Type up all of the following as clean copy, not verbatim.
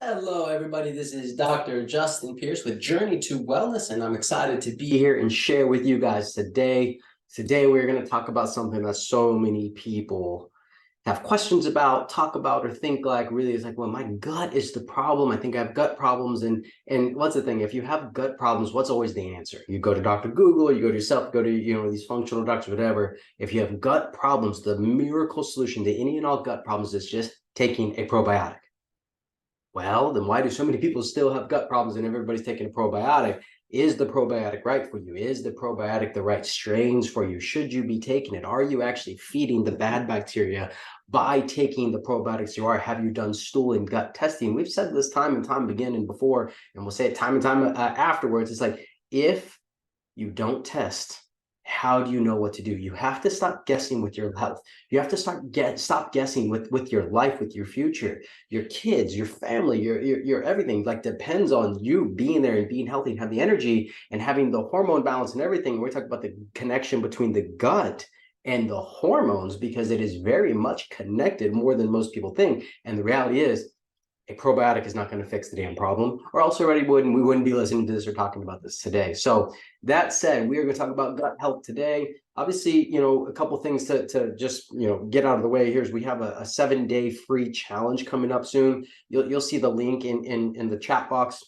Hello, everybody. This is Dr. Justin Pearce with Journey to Wellness, and I'm excited to be here and share with you guys today. Today, we're going to talk about something that so many people have questions about, talk about, or think like really is like, well, my gut is the problem. I think I have gut problems. And what's the thing? If you have gut problems, what's always the answer? You go to Dr. Google, you go to yourself, go to these functional doctors, whatever. If you have gut problems, the miracle solution to any and all gut problems is just taking a probiotic. Well, then why do so many people still have gut problems and everybody's taking a probiotic? Is the probiotic right for you? Is the probiotic the right strains for you? Should you be taking it? Are you actually feeding the bad bacteria by taking the probiotics you are? Have you done stool and gut testing? We've said this time and time again and before, and we'll say it time and time afterwards. It's like, if you don't test, how do you know what to do? You have to stop guessing with your health. You have to stop guessing with your life, with your future, your kids, your family, your everything. Like, depends on you being there and being healthy and have the energy and having the hormone balance and everything. We're talking about the connection between the gut and the hormones, because it is very much connected, more than most people think. And the reality is, a probiotic is not going to fix the damn problem, or else already would, and we wouldn't be listening to this or talking about this today. So that said, we are going to talk about gut health today. Obviously, a couple things to just get out of the way here is we have a 7-day free challenge coming up soon. You'll see the link in the chat box.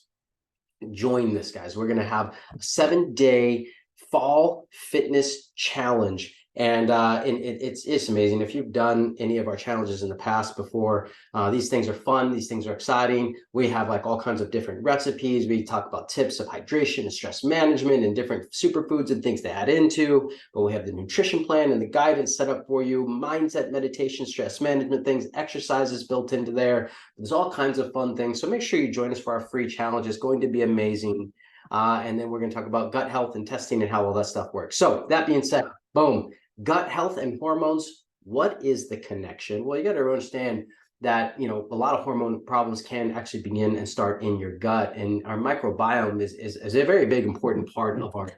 Join this, guys. We're going to have a 7-day fall fitness challenge. And it's amazing. If you've done any of our challenges in the past before, these things are fun. These things are exciting. We have like all kinds of different recipes. We talk about tips of hydration and stress management and different superfoods and things to add into. But we have the nutrition plan and the guidance set up for you, mindset, meditation, stress management things, exercises built into there. There's all kinds of fun things. So make sure you join us for our free challenge. It's going to be amazing. And then we're going to talk about gut health and testing and how all that stuff works. So that being said, boom. Gut health and hormones, what is the connection? Well, you got to understand that, a lot of hormone problems can actually begin and start in your gut. And our microbiome is a very big, important part of our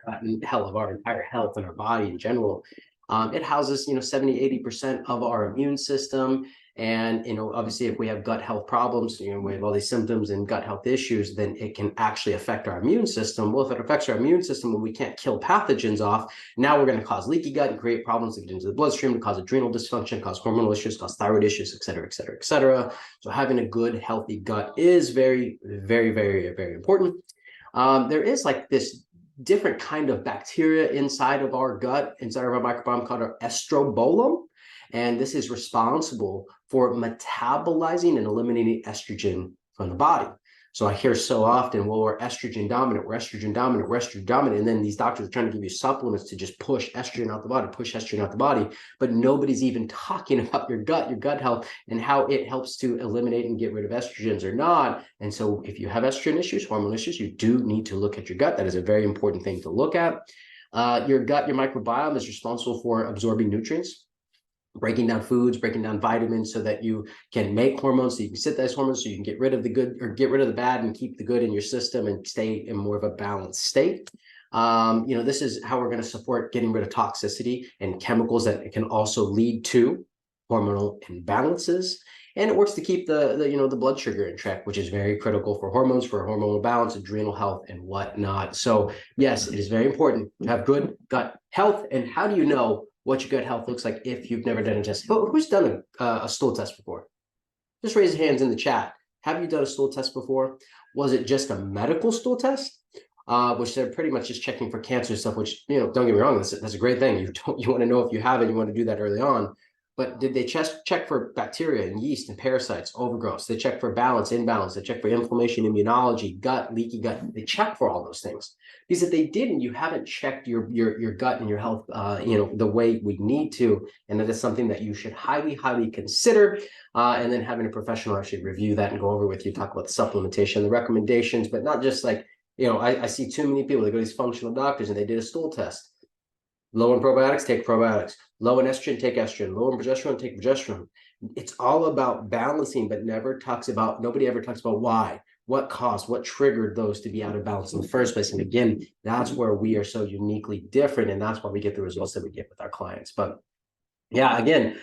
health, of our entire health and our body in general. It houses, 70-80% of our immune system. And, obviously, if we have gut health problems, we have all these symptoms and gut health issues, then it can actually affect our immune system. Well, if it affects our immune system when we can't kill pathogens off, now we're going to cause leaky gut and create problems that get into the bloodstream, to cause adrenal dysfunction, cause hormonal issues, cause thyroid issues, et cetera, et cetera, et cetera. So having a good, healthy gut is very, very, very, very important. There is like this different kind of bacteria inside of our gut, inside of our microbiome, called our estrobolome. And this is responsible for metabolizing and eliminating estrogen from the body. So I hear so often, well, we're estrogen dominant, we're estrogen dominant, we're estrogen dominant. And then these doctors are trying to give you supplements to just push estrogen out the body, push estrogen out the body. But nobody's even talking about your gut health, and how it helps to eliminate and get rid of estrogens or not. And so if you have estrogen issues, hormone issues, you do need to look at your gut. That is a very important thing to look at. Your gut, your microbiome, is responsible for absorbing nutrients, breaking down foods, breaking down vitamins, so that you can make hormones, so you can synthesize hormones, so you can get rid of the good or get rid of the bad and keep the good in your system and stay in more of a balanced state. This is how we're going to support getting rid of toxicity and chemicals that can also lead to hormonal imbalances. And it works to keep the blood sugar in check, which is very critical for hormones, for hormonal balance, adrenal health, and whatnot. So yes, it is very important to have good gut health. And how do you know what your gut health looks like if you've never done a test? Who's done a stool test before? Just raise your hands in the chat. Have you done a stool test before? Was it just a medical stool test? Which they're pretty much just checking for cancer stuff, which, don't get me wrong, that's a great thing. You want to know if you have it, you want to do that early on. But did they check for bacteria and yeast and parasites, overgrowths? They check for balance, imbalance. They check for inflammation, immunology, gut, leaky gut. They check for all those things. Because if they didn't, you haven't checked your gut and your health, the way we need to. And that is something that you should highly, highly consider. And then having a professional actually review that and go over with you, talk about the supplementation, the recommendations, but not just like, I see too many people, they go to these functional doctors and they did a stool test. Low in probiotics, take probiotics. Low in estrogen, take estrogen. Low in progesterone, take progesterone. It's all about balancing, but nobody ever talks about why, what caused, what triggered those to be out of balance in the first place. And again, that's where we are so uniquely different. And that's why we get the results that we get with our clients. But yeah, again,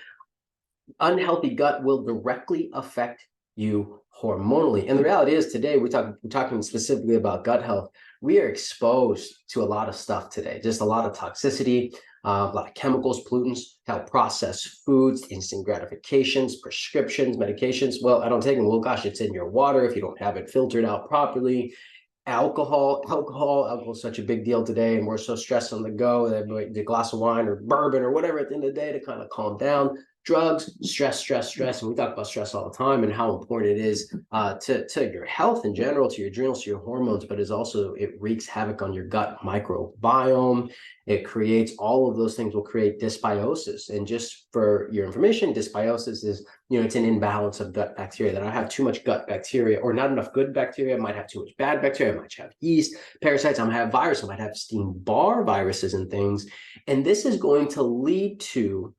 unhealthy gut will directly affect you hormonally. And the reality is today, we're talking specifically about gut health. We are exposed to a lot of stuff today, just a lot of toxicity, a lot of chemicals, pollutants, how processed foods, instant gratifications, prescriptions, medications. Well, I don't take them. Well, gosh, it's in your water if you don't have it filtered out properly. Alcohol is such a big deal today, and we're so stressed on the go that the glass of wine or bourbon or whatever at the end of the day to kind of calm down. Drugs, stress, and we talk about stress all the time and how important it is to your health in general, to your adrenals, to your hormones, but it wreaks havoc on your gut microbiome. It creates all of those things will create dysbiosis. And just for your information, dysbiosis is, it's an imbalance of gut bacteria, that I have too much gut bacteria or not enough good bacteria. I might have too much bad bacteria. I might have yeast, parasites. I might have virus. I might have Epstein-Barr viruses and things. And this is going to lead to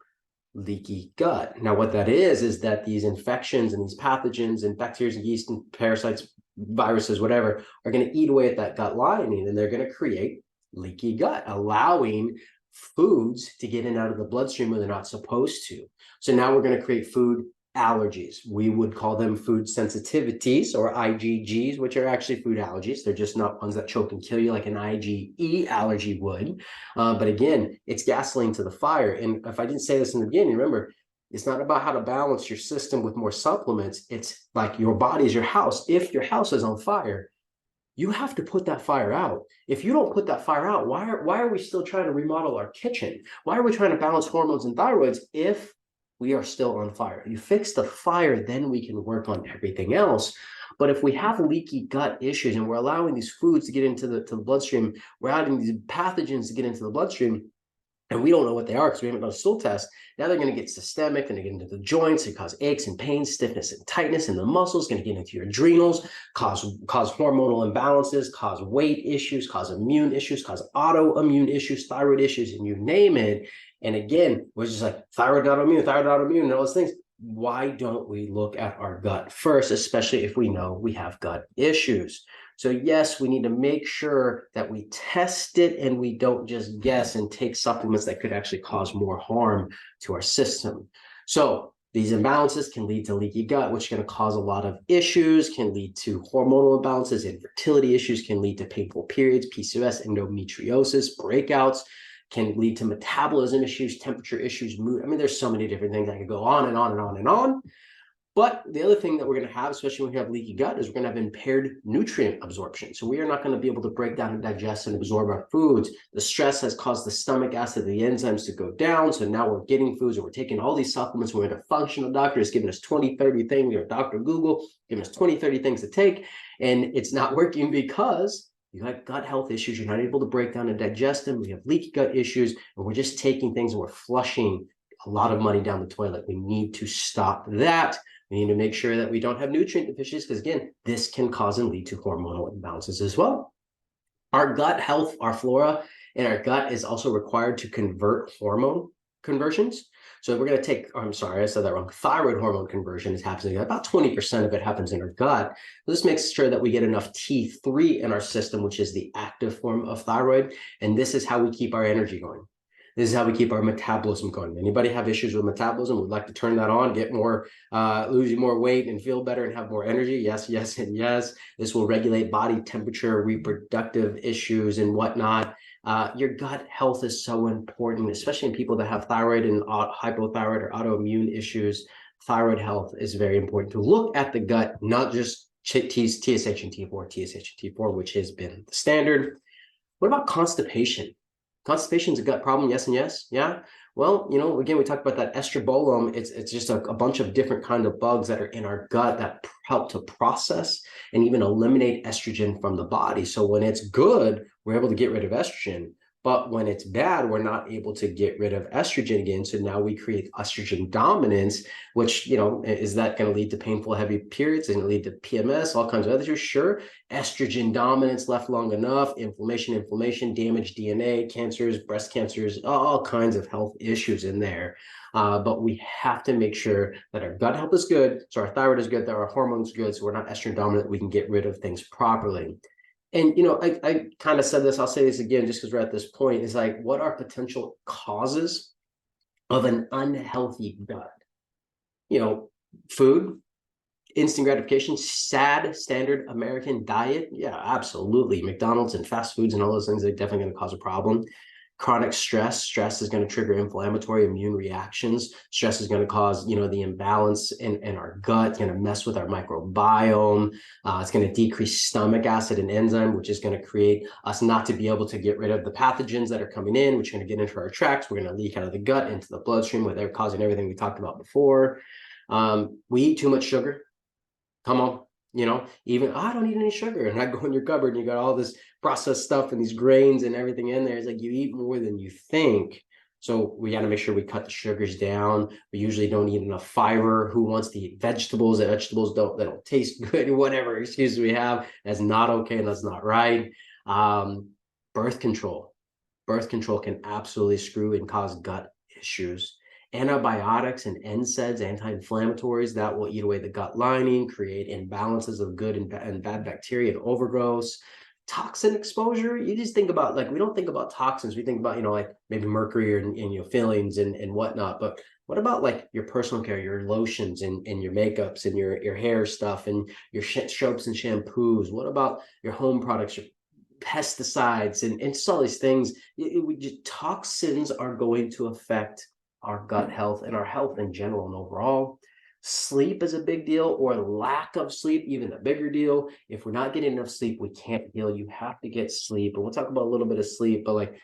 leaky gut. Now, what that is that these infections and these pathogens and bacteria and yeast and parasites, viruses, whatever, are going to eat away at that gut lining, and they're going to create leaky gut, allowing foods to get in and out of the bloodstream when they're not supposed to. So now we're going to create food allergies. We would call them food sensitivities, or IgGs, which are actually food allergies. They're just not ones that choke and kill you like an IgE allergy would. But again, it's gasoline to the fire. And if I didn't say this in the beginning, remember, it's not about how to balance your system with more supplements. It's like your body is your house. If your house is on fire, you have to put that fire out. If you don't put that fire out, why are we still trying to remodel our kitchen? Why are we trying to balance hormones and thyroids if we are still on fire? You fix the fire, then we can work on everything else. But if we have leaky gut issues and we're allowing these foods to get into the bloodstream, we're adding these pathogens to get into the bloodstream, and we don't know what they are because we haven't done a stool test. Now they're going to get systemic, and they get into the joints and cause aches and pains, stiffness and tightness in the muscles, going to get into your adrenals, cause hormonal imbalances, cause weight issues, cause immune issues, cause autoimmune issues, thyroid issues, and you name it. And again, we're just like thyroid autoimmune, and all those things. Why don't we look at our gut first, especially if we know we have gut issues? So yes, we need to make sure that we test it and we don't just guess and take supplements that could actually cause more harm to our system. So these imbalances can lead to leaky gut, which is going to cause a lot of issues, can lead to hormonal imbalances, infertility issues, can lead to painful periods, PCOS, endometriosis, breakouts, can lead to metabolism issues, temperature issues, mood. I mean, there's so many different things. I could go on and on and on and on. But the other thing that we're going to have, especially when we have leaky gut, is we're going to have impaired nutrient absorption. So we are not going to be able to break down and digest and absorb our foods. The stress has caused the stomach acid, the enzymes to go down. So now we're getting foods, and we're taking all these supplements. We're at a functional doctor is giving us 20, 30 things, or Dr. Google giving us 20, 30 things to take. And it's not working because you have gut health issues. You're not able to break down and digest them. We have leaky gut issues, and we're just taking things and we're flushing a lot of money down the toilet. We need to stop that. We need to make sure that we don't have nutrient deficiencies, because again, this can cause and lead to hormonal imbalances as well. Our gut health, our flora in our gut is also required to convert hormone conversions. So we're going to take, I'm sorry, I said that wrong. Thyroid hormone conversion is happening. About 20% of it happens in our gut. This makes sure that we get enough T3 in our system, which is the active form of thyroid. And this is how we keep our energy going. This is how we keep our metabolism going. Anybody have issues with metabolism, would like to turn that on, get more, lose more weight and feel better and have more energy? Yes, yes, and yes. This will regulate body temperature, reproductive issues and whatnot. Your gut health is so important, especially in people that have thyroid and hypothyroid or autoimmune issues. Thyroid health is very important to look at the gut, not just TSH and T4, which has been the standard. What about constipation? Constipation is a gut problem, yes and yes, yeah. Well, again, we talked about that estrobolome. It's just a bunch of different kind of bugs that are in our gut that help to process and even eliminate estrogen from the body. So when it's good, we're able to get rid of estrogen. But when it's bad, we're not able to get rid of estrogen again. So now we create estrogen dominance, which, is that going to lead to painful, heavy periods and lead to PMS, all kinds of other issues? Sure. Estrogen dominance left long enough, inflammation, damaged DNA, cancers, breast cancers, all kinds of health issues in there. But we have to make sure that our gut health is good. So our thyroid is good, that our hormones are good. So we're not estrogen dominant. We can get rid of things properly. And, I kind of said this, I'll say this again, just because we're at this point, is like, what are potential causes of an unhealthy gut? Food, Instant gratification, sad standard American diet. Yeah, absolutely. McDonald's and fast foods and all those things are definitely going to cause a problem. Chronic stress is going to trigger inflammatory immune reactions. Stress is going to cause, the imbalance in our gut. It's going to mess with our microbiome. It's going to decrease stomach acid and enzyme, which is going to create us not to be able to get rid of the pathogens that are coming in, which are going to get into our tracts. We're going to leak out of the gut into the bloodstream, where they're causing everything we talked about before. We eat too much sugar. Come on, even I don't eat any sugar, and I go in your cupboard and you got all this processed stuff and these grains and everything in there. It's like you eat more than you think. So we got to make sure we cut the sugars down. We usually don't eat enough fiber. Who wants to eat vegetables? And vegetables don't taste good, whatever excuse we have. That's not okay, and that's not right. Birth control. Birth control can absolutely screw and cause gut issues. Antibiotics and NSAIDs, anti-inflammatories, that will eat away the gut lining, create imbalances of good and bad bacteria and overgrowth. Toxin exposure, you just think about, we don't think about toxins. We think about, like maybe mercury and fillings and whatnot. But what about your personal care, your lotions and your makeups and your hair stuff and your soaps and shampoos? What about your home products, your pesticides and just all these things? Toxins are going to affect our gut health and our health in general and overall. Sleep is a big deal, or lack of sleep, even a bigger deal. If we're not getting enough sleep, we can't heal. You have to get sleep. And we'll talk about a little bit of sleep, but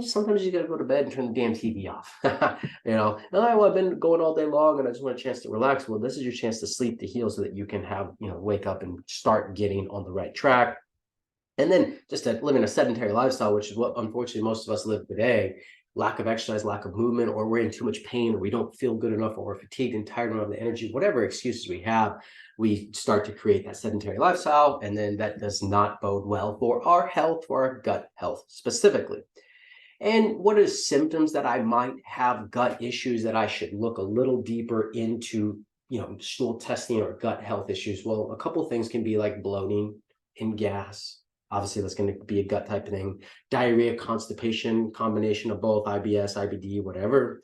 sometimes you got to go to bed and turn the damn TV off. I've been going all day long and I just want a chance to relax. Well, this is your chance to sleep, to heal, so that you can have, wake up and start getting on the right track. And then just living a sedentary lifestyle, which is what unfortunately most of us live today. Lack of exercise, lack of movement, or we're in too much pain, or we don't feel good enough, or we're fatigued and tired, and the energy, whatever excuses we have, we start to create that sedentary lifestyle, and then that does not bode well for our health, for our gut health specifically. And what are symptoms that I might have gut issues that I should look a little deeper into, stool testing or gut health issues? Well, a couple things can be like bloating and gas. Obviously, that's going to be a gut type thing. Diarrhea, constipation, combination of both, IBS, IBD, whatever.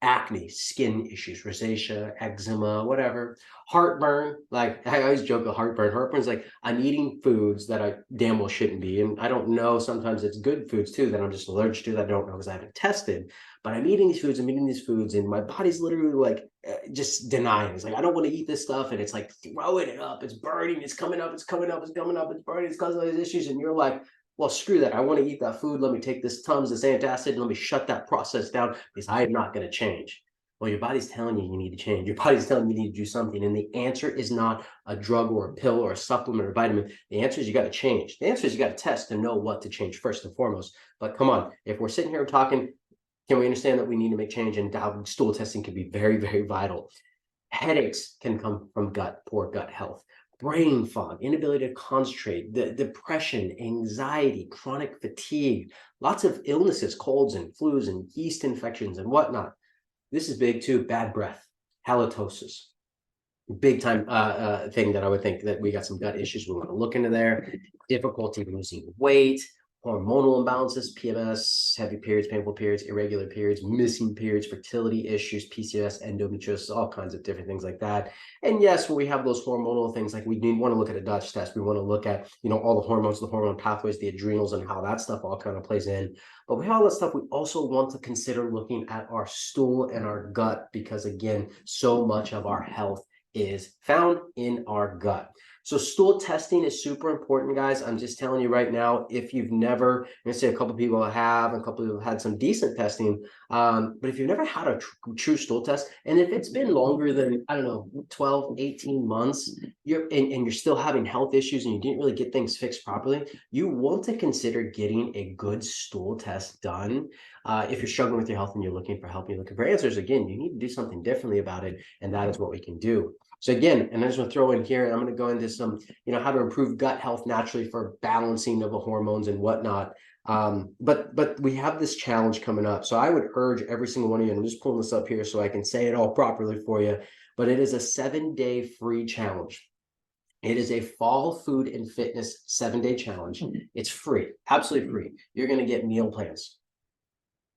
Acne, skin issues, rosacea, eczema, whatever. Heartburn, I always joke with heartburn. Heartburn's I'm eating foods that I damn well shouldn't be. And I don't know, sometimes it's good foods too that I'm just allergic to, that I don't know because I haven't tested. But I'm eating these foods, and my body's literally just denying. It's I don't want to eat this stuff, and it's throwing it up. It's burning, it's coming up, it's coming up, it's coming up, it's burning, it's causing all these issues. And you're well, screw that. I want to eat that food. Let me take this Tums, this antacid, and let me shut that process down because I am not going to change. Well, your body's telling you need to change. Your body's telling you need to do something. And the answer is not a drug or a pill or a supplement or vitamin. The answer is you got to change. The answer is you got to test to know what to change first and foremost. But come on, if we're sitting here talking, can we understand that we need to make change, and stool testing can be very, very vital. Headaches can come from poor gut health. Brain fog, inability to concentrate, the depression, anxiety, chronic fatigue, lots of illnesses, colds and flus and yeast infections and whatnot. This is big too. Bad breath, halitosis, big time thing that I would think that we got some gut issues. We want to look into there. Difficulty losing weight, hormonal imbalances, PMS, heavy periods, painful periods, irregular periods, missing periods, fertility issues, PCOS, endometriosis, all kinds of different things like that. And yes, when we have those hormonal things, we want to look at a Dutch test. We want to look at, all the hormones, the hormone pathways, the adrenals, and how that stuff all kind of plays in. But we have all that stuff. We also want to consider looking at our stool and our gut, because again, so much of our health is found in our gut. So stool testing is super important, guys. I'm just telling you right now, if you've never, I'm going to say a couple of people have, a couple of people have had some decent testing, but if you've never had a true stool test, and if it's been longer than, 12, 18 months, you're still having health issues and you didn't really get things fixed properly, you want to consider getting a good stool test done. If you're struggling with your health and you're looking for help, you're looking for answers, again, you need to do something differently about it, and that is what we can do. So again, and I just want to throw in here, I'm going to go into some, how to improve gut health naturally for balancing of the hormones and whatnot. But we have this challenge coming up. So I would urge every single one of you, and I'm just pulling this up here so I can say it all properly for you, but it is a 7-day free challenge. It is a fall food and fitness 7-day challenge. It's free, absolutely free. You're going to get meal plans.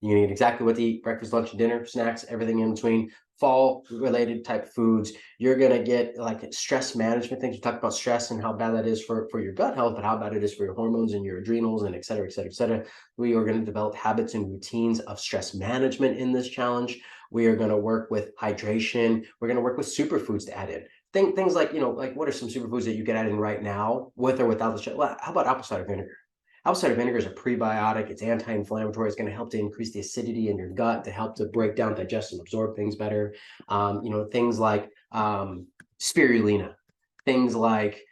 You're going to get exactly what to eat: breakfast, lunch, and dinner, snacks, everything in between. fall related type foods. You're going to get like stress management things. We talked about stress and how bad that is for your gut health, but how bad it is for your hormones and your adrenals and et cetera, et cetera, et cetera. We are going to develop habits and routines of stress management in this challenge. We are going to work with hydration. We're going to work with superfoods to add in. Things like, like what are some superfoods that you can add in right now with or without the stress? Well, how about apple cider vinegar? Apple cider vinegar is a prebiotic. It's anti-inflammatory. It's going to help to increase the acidity in your gut to help to break down, digest, and absorb things better. Things like spirulina, things like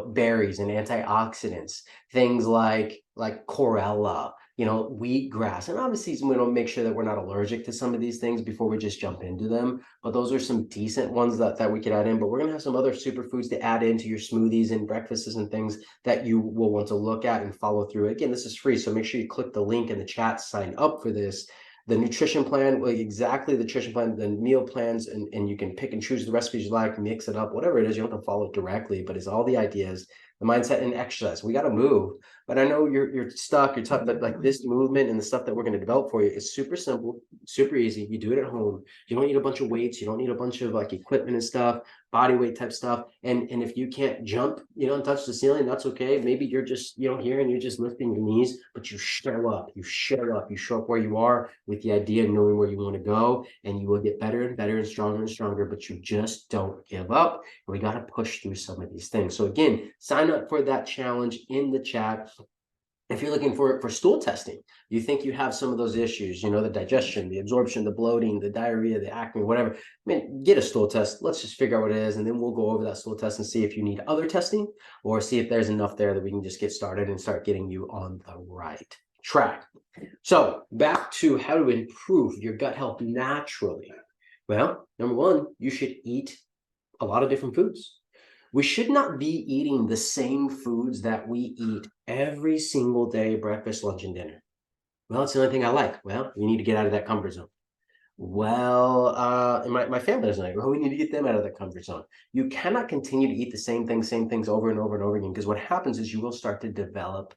berries and antioxidants, things like chlorella, wheatgrass. And obviously, we don't make sure that we're not allergic to some of these things before we just jump into them. But those are some decent ones that we could add in. But we're going to have some other superfoods to add into your smoothies and breakfasts and things that you will want to look at and follow through. Again, this is free, so make sure you click the link in the chat, sign up for this. The nutrition plan, exactly the nutrition plan, the meal plans, and you can pick and choose the recipes you like, mix it up, whatever it is. You don't have to follow it directly, but it's all the ideas, the mindset, and exercise. We got to move. But I know you're stuck, you're tough, but like this movement and the stuff that we're going to develop for you is super simple, super easy. You do it at home. You don't need a bunch of weights. You don't need a bunch of like equipment and stuff, body weight type stuff. And if you can't jump, and touch the ceiling, that's okay. Maybe you're just, here and you're just lifting your knees, but you show up, you show up where you are with the idea of knowing where you want to go, and you will get better and better and stronger, but you just don't give up. And we got to push through some of these things. So again, sign up for that challenge in the chat. If you're looking for stool testing, you think you have some of those issues, the digestion, the absorption, the bloating, the diarrhea, the acne, whatever, get a stool test. Let's just figure out what it is, and then we'll go over that stool test and see if you need other testing or see if there's enough there that we can just get started and start getting you on the right track. So back to how to improve your gut health naturally. Well, number one, you should eat a lot of different foods. We should not be eating the same foods that we eat every single day, breakfast, lunch, and dinner. Well, it's the only thing I like. Well, we need to get out of that comfort zone. Well, and my family doesn't like, well, we need to get them out of the comfort zone. You cannot continue to eat the same things over and over and over again, because what happens is you will start to develop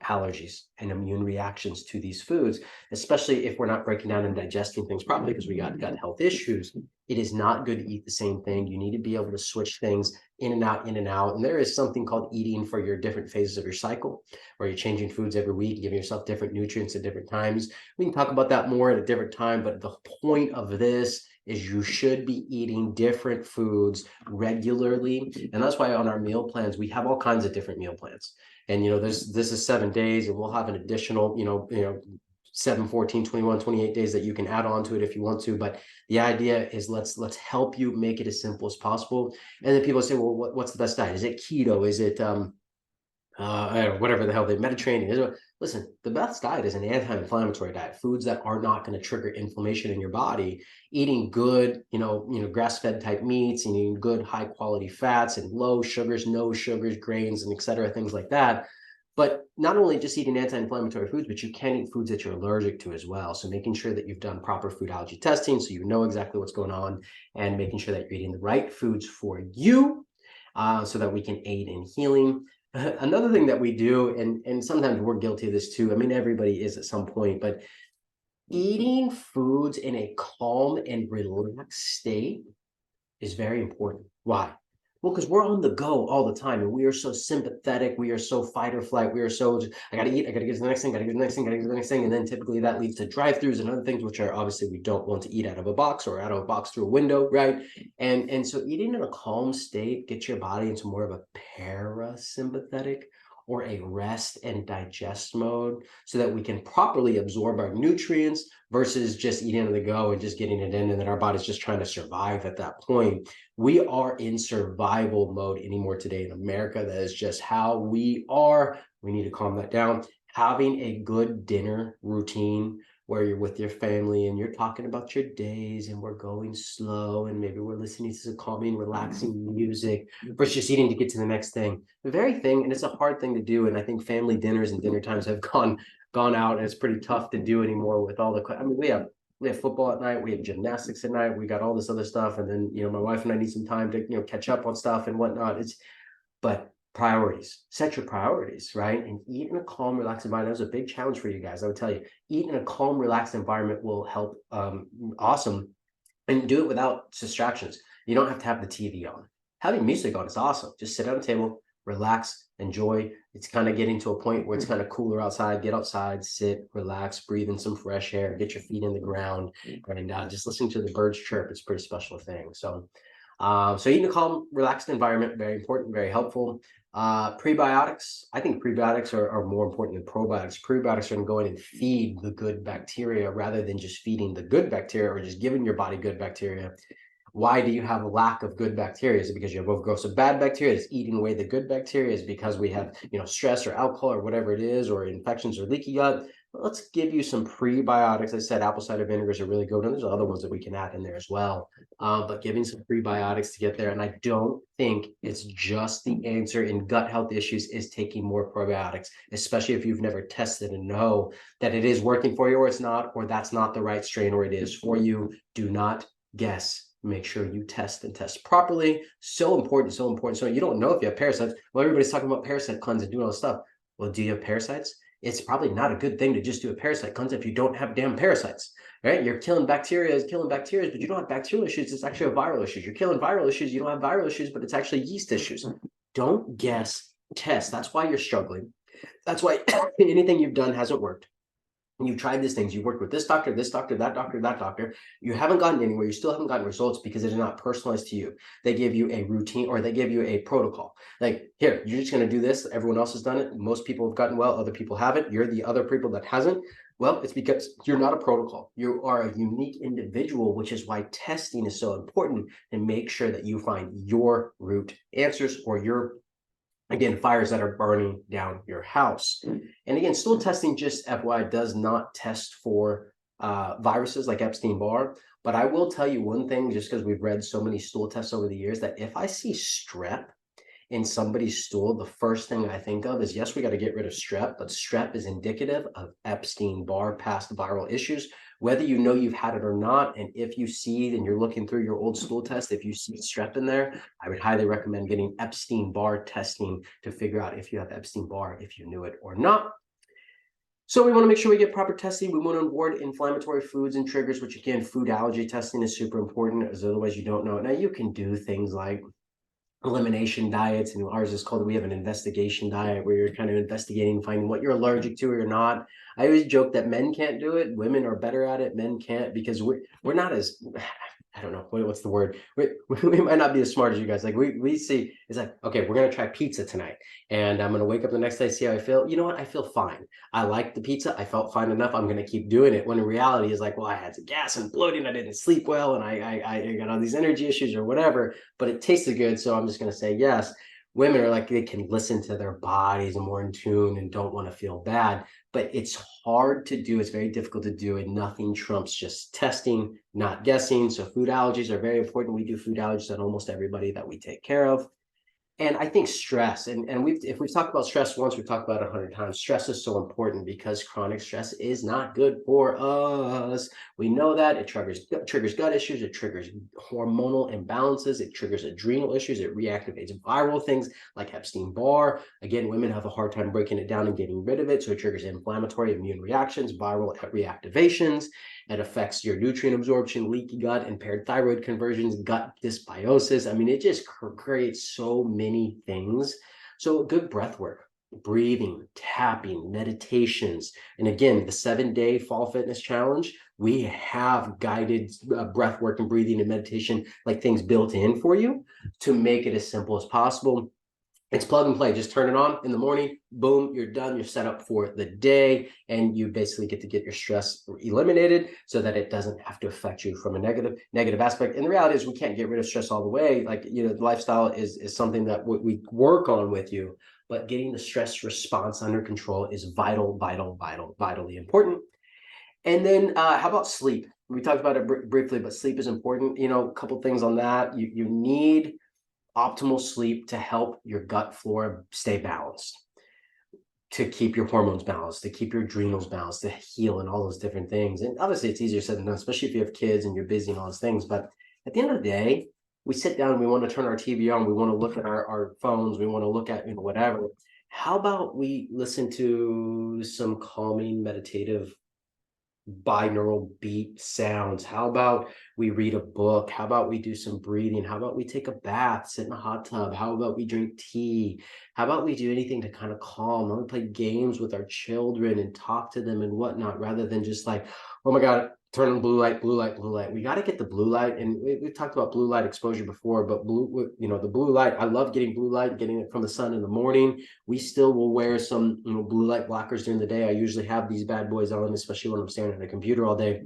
allergies and immune reactions to these foods, especially if we're not breaking down and digesting things properly because we got gut health issues. It is not good to eat the same thing. You need to be able to switch things in and out, in and out. And there is something called eating for your different phases of your cycle, where you're changing foods every week, giving yourself different nutrients at different times. We can talk about that more at a different time, but the point of this is you should be eating different foods regularly. And that's why on our meal plans, we have all kinds of different meal plans. And, this is 7 days, and we'll have an additional, 7, 14, 21, 28 days that you can add on to it if you want to. But the idea is let's help you make it as simple as possible. And then people say, well, what's the best diet? Is it keto? Is it whatever the hell, the Mediterranean? Listen, the best diet is an anti-inflammatory diet, foods that are not going to trigger inflammation in your body, eating good, grass-fed type meats, and eating good high quality fats and low sugars, no sugars, grains, and etc., things like that. But not only just eating anti-inflammatory foods, but you can eat foods that you're allergic to as well. So making sure that you've done proper food allergy testing so you know exactly what's going on, and making sure that you're eating the right foods for you, so that we can aid in healing. Another thing that we do, and sometimes we're guilty of this too, everybody is at some point, but eating foods in a calm and relaxed state is very important. Why? Well, because we're on the go all the time, and we are so sympathetic. We are so fight or flight. We are so, I got to eat. I got to get to the next thing. Got to get to the next thing. Got to get to the next thing. And then typically that leads to drive-throughs and other things, which are obviously we don't want to eat out of a box or out of a box through a window, right? And so eating in a calm state gets your body into more of a parasympathetic or a rest and digest mode, so that we can properly absorb our nutrients versus just eating on the go and just getting it in, and then our body's just trying to survive at that point. We are in survival mode anymore today in America. That is just how we are. We need to calm that down. Having a good dinner routine where you're with your family and you're talking about your days, and we're going slow, and maybe we're listening to some calming, relaxing music versus just eating to get to the next thing. The very thing, and it's a hard thing to do, and I think family dinners and dinner times have gone out, and it's pretty tough to do anymore with all the, we have football at night, we have gymnastics at night, we got all this other stuff, and then my wife and I need some time to catch up on stuff and whatnot. But priorities, set your priorities, right? And eat in a calm, relaxed environment. That was a big challenge for you guys. I would tell you, eat in a calm, relaxed environment will help. Awesome. and do it without distractions. You don't have to have the TV on. Having music on is awesome. Just sit at a table, relax, enjoy. It's kind of getting to a point where it's kind of cooler outside. Get outside, sit, relax, breathe in some fresh air, get your feet in the ground, and just listen to the birds chirp. It's a pretty special thing. So eating a calm, relaxed environment, very important, very helpful. Prebiotics, I think prebiotics are more important than probiotics. Prebiotics are going to go in and feed the good bacteria rather than just feeding the good bacteria or just giving your body good bacteria. Why do you have a lack of good bacteria? Is it because you have overgrowth of bad bacteria that's eating away the good bacteria? Is it because we have, stress or alcohol or whatever it is, or infections or leaky gut? Let's give you some prebiotics. I said apple cider vinegars are really good, and there's other ones that we can add in there as well. But giving some prebiotics to get there. And I don't think it's just the answer in gut health issues is taking more probiotics, especially if you've never tested and know that it is working for you or it's not, or that's not the right strain or it is for you. Do not guess. Make sure you test and test properly. So important, so important. So you don't know if you have parasites. Well, everybody's talking about parasite cleanse and doing all this stuff. Well, do you have parasites? It's probably not a good thing to just do a parasite cleanse if you don't have damn parasites, right? You're killing bacteria, but you don't have bacterial issues. It's actually a viral issues. You're killing viral issues. You don't have viral issues, but it's actually yeast issues. Don't guess, test. That's why you're struggling. That's why anything you've done hasn't worked. You've tried these things, you've worked with this doctor, that doctor, you haven't gotten anywhere, you still haven't gotten results because it is not personalized to you. They give you a routine or they give you a protocol. Like, here, you're just going to do this. Everyone else has done it. Most people have gotten well, other people haven't. You're the other people that hasn't. Well, it's because you're not a protocol. You are a unique individual, which is why testing is so important, and make sure that you find your root answers or your, again, fires that are burning down your house. And again, stool testing, just FYI, does not test for viruses like Epstein-Barr. But I will tell you one thing, just because we've read so many stool tests over the years, that if I see strep in somebody's stool, the first thing I think of is, yes, we got to get rid of strep, but strep is indicative of Epstein-Barr past viral issues, whether you know you've had it or not. And if you see, and you're looking through your old stool test, if you see strep in there, I would highly recommend getting Epstein-Barr testing to figure out if you have Epstein-Barr, if you knew it or not. So we want to make sure we get proper testing. We want to avoid inflammatory foods and triggers, which again, food allergy testing is super important, as otherwise you don't know. Now you can do things like elimination diets, and ours is called, we have an investigation diet where you're kind of investigating, finding what you're allergic to or you're not. I always joke that men can't do it, women are better at it, men can't, because we're not as, I don't know, what's the word? We might not be as smart as you guys. Like we see, it's like, okay, we're going to try pizza tonight. And I'm going to wake up the next day, see how I feel. You know what? I feel fine. I like the pizza. I felt fine enough. I'm going to keep doing it. When in reality is like, well, I had some gas and bloating. I didn't sleep well. And I got all these energy issues or whatever, but it tasted good. So I'm just going to say yes. Women are like, they can listen to their bodies and more in tune and don't want to feel bad, but it's hard to do. It's very difficult to do, and nothing trumps just testing, not guessing. So food allergies are very important. We do food allergies on almost everybody that we take care of. And I think stress, and if we've talked about stress once, we've talked about it 100 times. Stress is so important because chronic stress is not good for us. We know that it triggers gut issues, it triggers hormonal imbalances, it triggers adrenal issues, it reactivates viral things like Epstein-Barr. Again, women have a hard time breaking it down and getting rid of it, so it triggers inflammatory immune reactions, viral reactivations. It affects your nutrient absorption, leaky gut, impaired thyroid conversions, gut dysbiosis. I mean, it just creates so many things. So good breath work, breathing, tapping, meditations. And again, the 7-day fall fitness challenge, we have guided breath work and breathing and meditation, like things built in for you to make it as simple as possible. It's plug and play. Just turn it on in the morning, boom, you're done. You're set up for the day, and you basically get to get your stress eliminated so that it doesn't have to affect you from a negative aspect. And the reality is we can't get rid of stress all the way. Like, lifestyle is something that we work on with you, but getting the stress response under control is vitally important. And then how about sleep? We talked about it briefly, but sleep is important. A couple things on that. You need optimal sleep to help your gut flora stay balanced, to keep your hormones balanced, to keep your adrenals balanced, to heal, and all those different things. And obviously it's easier said than done, especially if you have kids and you're busy and all those things. But at the end of the day, we sit down, we want to turn our TV on, we want to look at our phones, we want to look at whatever. How about we listen to some calming meditative binaural beat sounds? How about we read a book? How about we do some breathing? How about we take a bath, sit in a hot tub? How about we drink tea? How about we do anything to kind of calm? How about we play games with our children and talk to them and whatnot, rather than just like, oh my God, turn on blue light, blue light, blue light. We got to get the blue light. And we've talked about blue light exposure before, but the blue light, I love getting blue light, getting it from the sun in the morning. We still will wear some, blue light blockers during the day. I usually have these bad boys on, especially when I'm staring at a computer all day.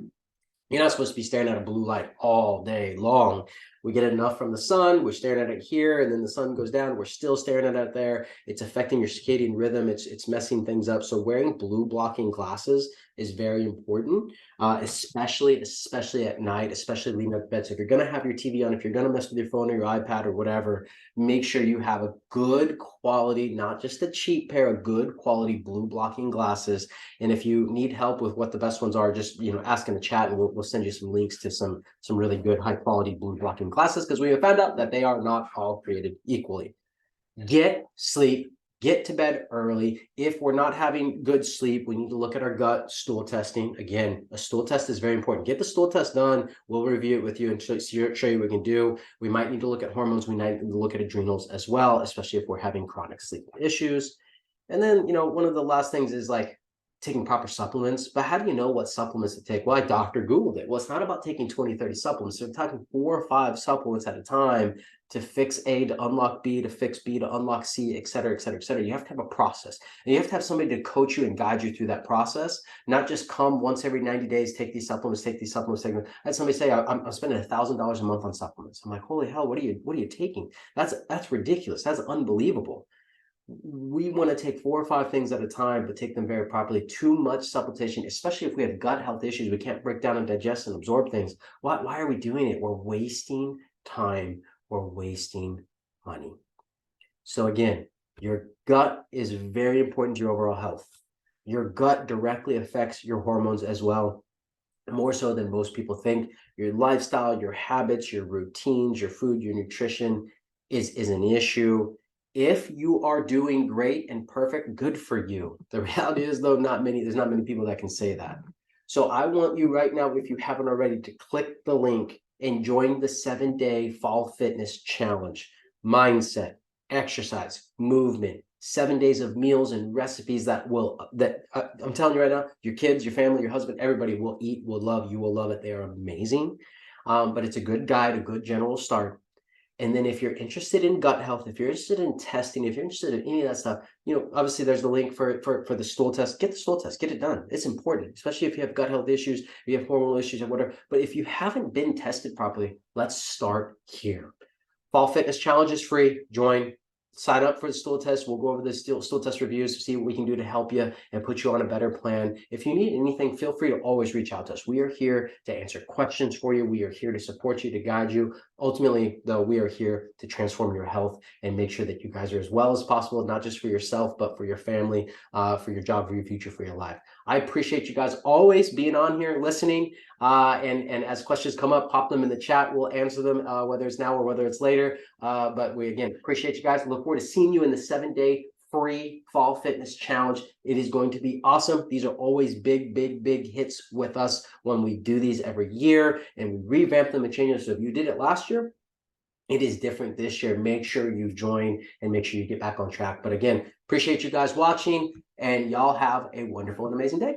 You're not supposed to be staring at a blue light all day long. We get enough from the sun, we're staring at it here, and then the sun goes down, we're still staring at it there. It's affecting your circadian rhythm, it's messing things up. So wearing blue blocking glasses is very important, especially at night, especially leading up to bed. So if you're going to have your TV on, if you're going to mess with your phone or your iPad or whatever, make sure you have a good quality, not just a cheap pair of good quality blue blocking glasses. And if you need help with what the best ones are, just ask in the chat, and we'll send you some links to some really good high quality blue blocking glasses, because we have found out that they are not all created equally. Get sleep. Get to bed early. If we're not having good sleep, we need to look at our gut stool testing. Again, a stool test is very important. Get the stool test done. We'll review it with you and show you what we can do. We might need to look at hormones. We might need to look at adrenals as well, especially if we're having chronic sleep issues. And then, one of the last things is like taking proper supplements. But how do you know what supplements to take? Well, I Dr. Googled it. Well, it's not about taking 20, 30 supplements. We're talking 4 or 5 supplements at a time to fix A, to unlock B, to fix B, to unlock C, et cetera, et cetera, et cetera. You have to have a process. And you have to have somebody to coach you and guide you through that process, not just come once every 90 days, take these supplements, take these supplements, take them. I had somebody say, I'm spending $1,000 a month on supplements. I'm like, holy hell, what are you taking? That's ridiculous. That's unbelievable. We want to take 4 or 5 things at a time, but take them very properly. Too much supplementation, especially if we have gut health issues, we can't break down and digest and absorb things. Why are we doing it? We're wasting time. We're wasting money. So again, your gut is very important to your overall health. Your gut directly affects your hormones as well, more so than most people think. Your lifestyle, your habits, your routines, your food, your nutrition is an issue. If you are doing great and perfect, good for you. The reality is, though, there's not many people that can say that. So I want you right now, if you haven't already, to click the link and join the 7-day fall fitness challenge. Mindset, exercise, movement, 7 days of meals and recipes that I'm telling you right now, your kids, your family, your husband, everybody will eat, will love. You will love it. They are amazing. But it's a good guide, a good general start. And then if you're interested in gut health, if you're interested in testing, if you're interested in any of that stuff, obviously there's the link for the stool test. Get the stool test, get it done. It's important, especially if you have gut health issues, if you have hormonal issues or whatever. But if you haven't been tested properly, let's start here. Fall Fitness Challenge is free. Join. Sign up for the stool test. We'll go over the stool test reviews, see what we can do to help you and put you on a better plan. If you need anything, feel free to always reach out to us. We are here to answer questions for you. We are here to support you, to guide you. Ultimately, though, we are here to transform your health and make sure that you guys are as well as possible, not just for yourself, but for your family, for your job, for your future, for your life. I appreciate you guys always being on here, listening, and as questions come up, pop them in the chat. We'll answer them, whether it's now or whether it's later. But we, again, appreciate you guys. Look forward to seeing you in the 7-day free Fall Fitness Challenge. It is going to be awesome. These are always big, big, big hits with us when we do these every year, and we revamp them and change them. So if you did it last year, it is different this year. Make sure you join and make sure you get back on track. But again, appreciate you guys watching, and y'all have a wonderful and amazing day.